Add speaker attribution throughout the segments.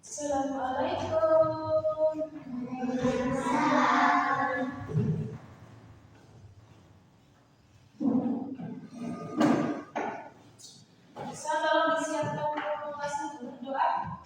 Speaker 1: Assalamualaikum. Bisa tolong disiapkan formulasi berdoa.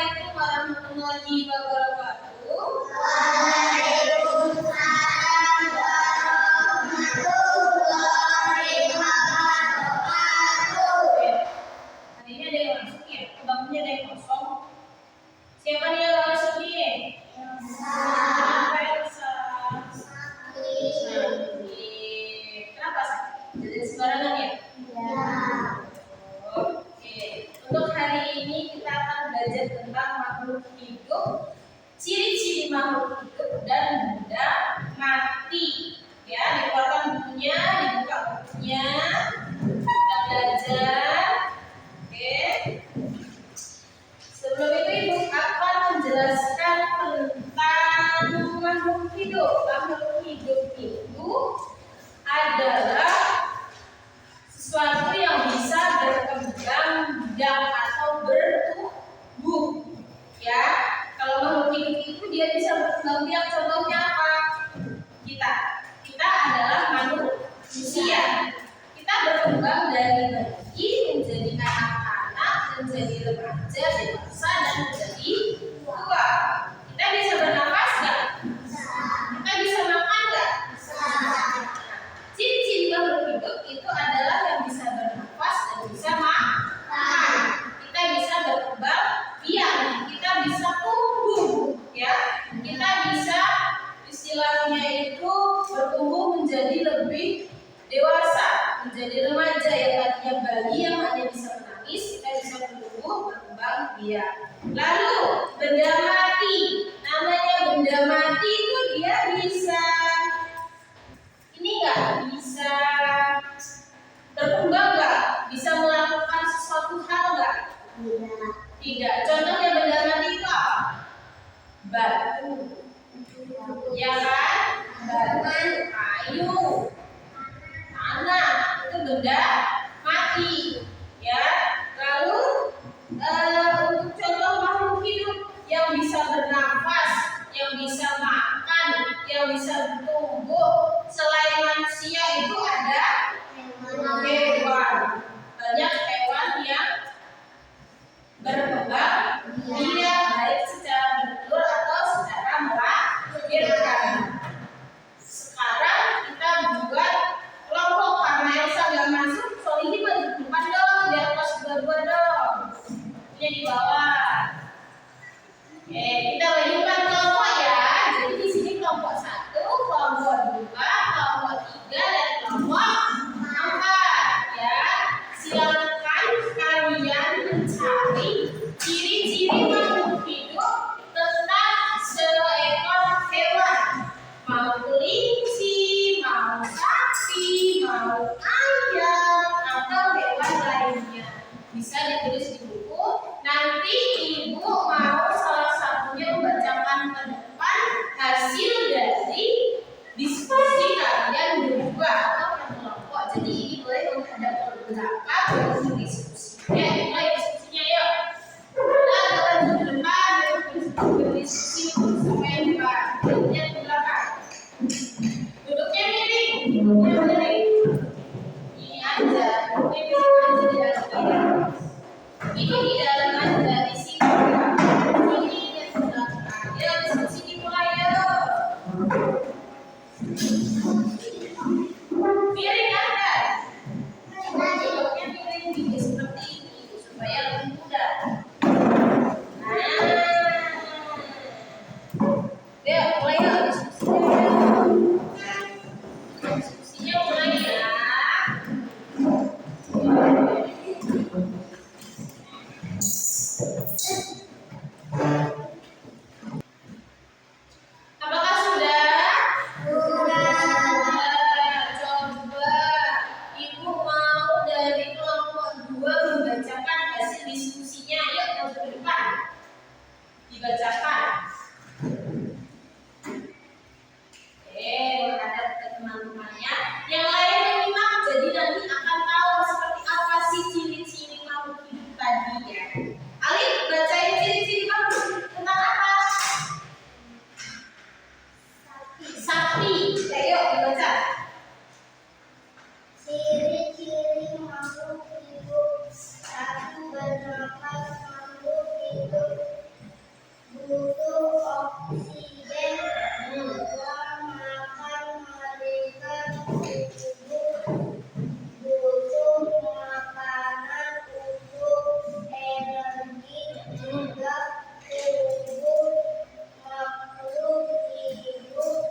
Speaker 1: Assalamualaikum warahmatullahi wabarakatuh. Hari ini ada yang masuk ya? Bangkunya ada yang kosong. Siapa nih yang gak masuk nih? Elsa. Kenapa sakit? Jadi sembarangan ya? Oke. Untuk hari ini kita akan belajar tentang makhluk hidup, ciri-ciri makhluk hidup dan benda mati. Ya, dikeluarkan bukunya, dibuka bukunya, kita belajar. Oke. Sebelum itu Ibu akan menjelaskan tentang makhluk hidup. Makhluk hidup itu adalah sesuatu yang bisa berkembang biak atau bertumbuh. Ya, kalau makhluk hidup itu dia bisa berkembang biak. Contohnya apa? Kita adalah manusia. Kita berkembang dari bayi menjadi anak-anak, menjadi remaja, dewasa, dan menjadi tua. Kita bisa bernafas nggak? Kita bisa makan nggak? Ciri-ciri makhluk hidup itu adalah yang bisa bernafas dan bisa makan. Kita bisa berkembang biak, kita bisa tumbuh, ya. Kita bisa istilahnya itu bertumbuh menjadi lebih dewasa, menjadi remaja yang tadinya bayi yang hanya bisa menangis, kita bisa bertumbuh berkembang biak. Lalu benda mati, namanya benda mati itu dia bisa ini nggak bisa berkembang nggak? Bisa melakukan sesuatu hal nggak? Tidak. Contohnya benda mati itu apa? Batu, ya kan? Batu, kayu, tanah itu benda mati. dimulai menghadap ke belakang untuk diskusi. Ya, mulai diskusinya yuk. Kita berlanjut ke depan berdiskusi sampai depan. Lihat ke belakang. Duduknya miring. Duduknya miring. Ini aja. Duduknya miring aja di dalam ini. Ini di dalam aja di sini. Ini lihat ke belakang. Ya, diskusi dimulai yuk. Miring Anda. Duduknya miring seperti ini supaya lebih mudah. Ya, mulai ya diskusinya mulai ya. Apakah sudah? Coba Ibu mau dari kelompok 2 membacakan hasil diskusinya. Yuk, yang ke depan dibacakan. Menghadap ke teman-temannya. Yang lain menyimak, jadi nanti akan tahu seperti apa sih ciri-ciri makhluk hidup tadi ya. Alif, bacain ciri-ciri makhluk hidup tentang apa? Sapi. Ayo dibaca.
Speaker 2: Ciri-ciri makhluk hidup. 1. Bernapas. Makhluk hidup butuh oksigen. 2. Makan. Mereka butuh makanan untuk energi. 3. Tubuh makhluk hidup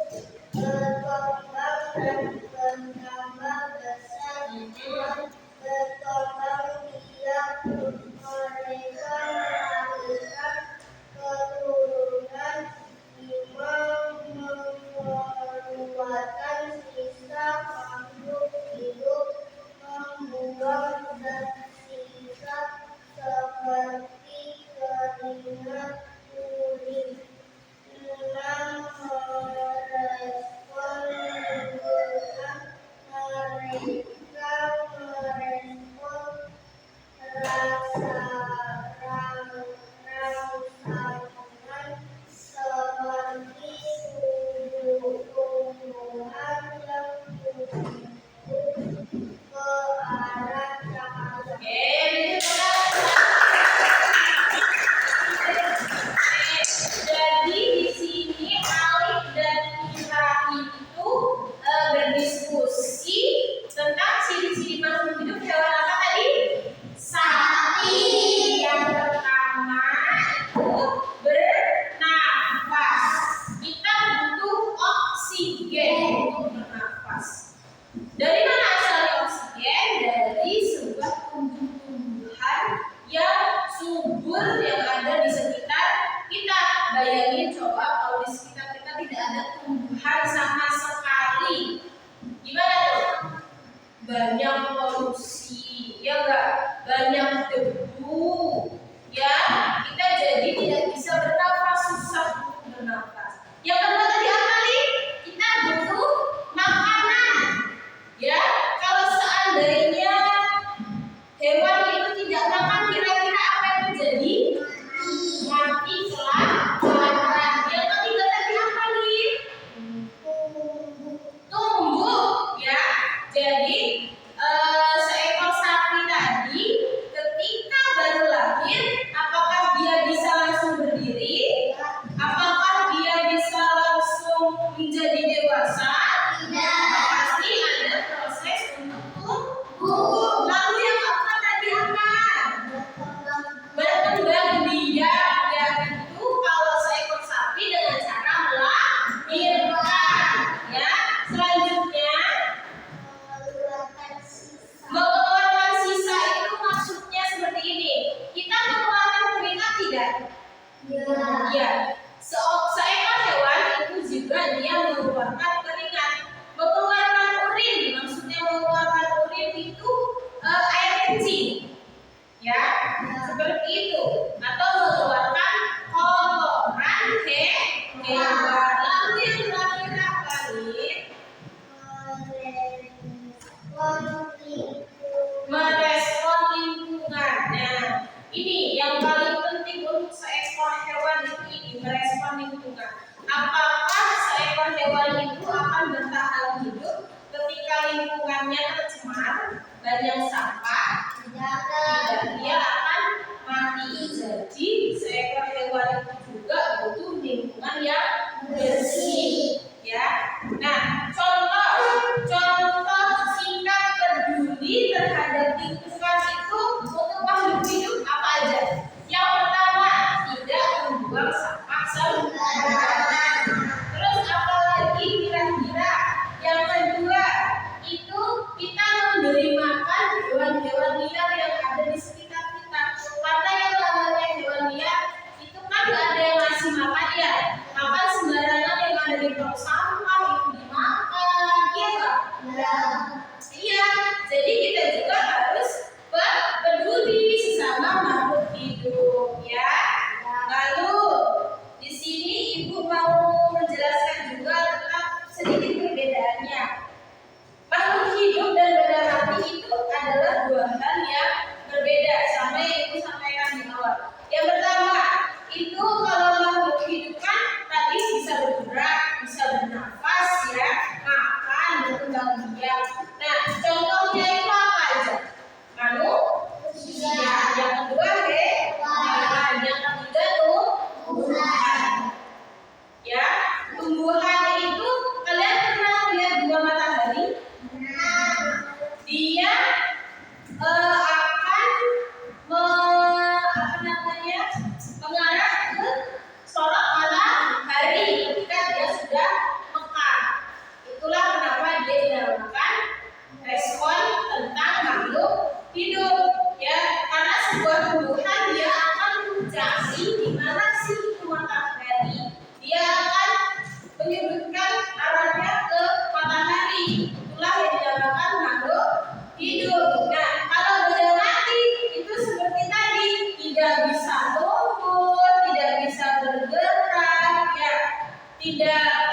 Speaker 2: berkembang dan bertambah besar. 4. Berkembang biak mereka melahirkan keturunan. 5. Mengeluarkan sisa makhluk hidup membuang tersisa seperti keringat, urin. 6. Merespon lingkungan. Mereka merespon rangsangan seperti tumbuhan yang tumbuh ke arah cahaya.
Speaker 1: Jadi di sini Alif dan Mira itu berdiskusi tentang ciri-ciri makhluk hidup hewan apa tadi? Sapi. Yang pertama itu bernafas. Kita butuh oksigen untuk bernafas. Dari mana asalnya oksigen? Dari sebuah tumbuh-tumbuhan yang subur yang ada di sekitar kita. Bayangin coba kalau di sekitar kita tidak ada tumbuhan sama sekali. Gimana tuh? Banyak polusi, ya enggak? Banyak debu, ya. Kita jadi tidak bisa bernafas, susah untuk bernafas. Yang kedua tadi apa nih? Kita butuh makanan. Ya, kalau seandainya hewan itu tidak makan, kira-kira apa yang terjadi? Mati kelaparan. Yang ketiga tadi apa nih? Tumbuh, ya. Jadi seekor sapi tadi banyak sampah, tidak, dia akan mati. Jadi seekor hewan itu juga butuh lingkungan yang bersih, ya. Nah, contoh sikap peduli terhadap lingkungan itu untuk makhluk hidup apa aja? Yang pertama, tidak membuang sampah sembarangan. Terus apa lagi kira-kira? Yang kedua, itu kita memberi makan hewan-hewan liar yang ada di sekitar kita. Karena yang namanya hewan liar itu kan gak ada yang ngasih makan ya. Makan sembarangan yang ada di tong sampah itu dimakan, iya Kak? Iya, jadi kita juga harus peduli sesama makhluk hidup, ya. Lalu di sini Ibu mau menjelaskan juga tentang sedikit perbedaannya. Makhluk hidup dan benda mati itu adalah dua hal yang berbeda, sama yang Ibu sampaikan di awal. Yang pertama, itu kalau makhluk hidup kan tadi bisa bergerak, bisa bernafas, ya, makan, berkembang biak. Nah, contohnya itu apa aja? Manusia. Yang kedua, hewan. Yang ketiga tumbuhan. Ya, tumbuhan itu kalian pernah lihat bunga matahari? Dia akan mengarah ke sorot matahari ketika dia sudah mekar. Itulah kenapa dia dinamakan respon tentang makhluk hidup, ya. Karena sebuah tumbuhan dia akan mencari di mana sih itu matahari. Dia akan menyudutkan arahnya ke matahari. Itulah yang dinamakan makhluk hidup. Nah, kalau benda mati itu seperti tadi, tidak bisa tumbuh, tidak bisa bergerak, ya, tidak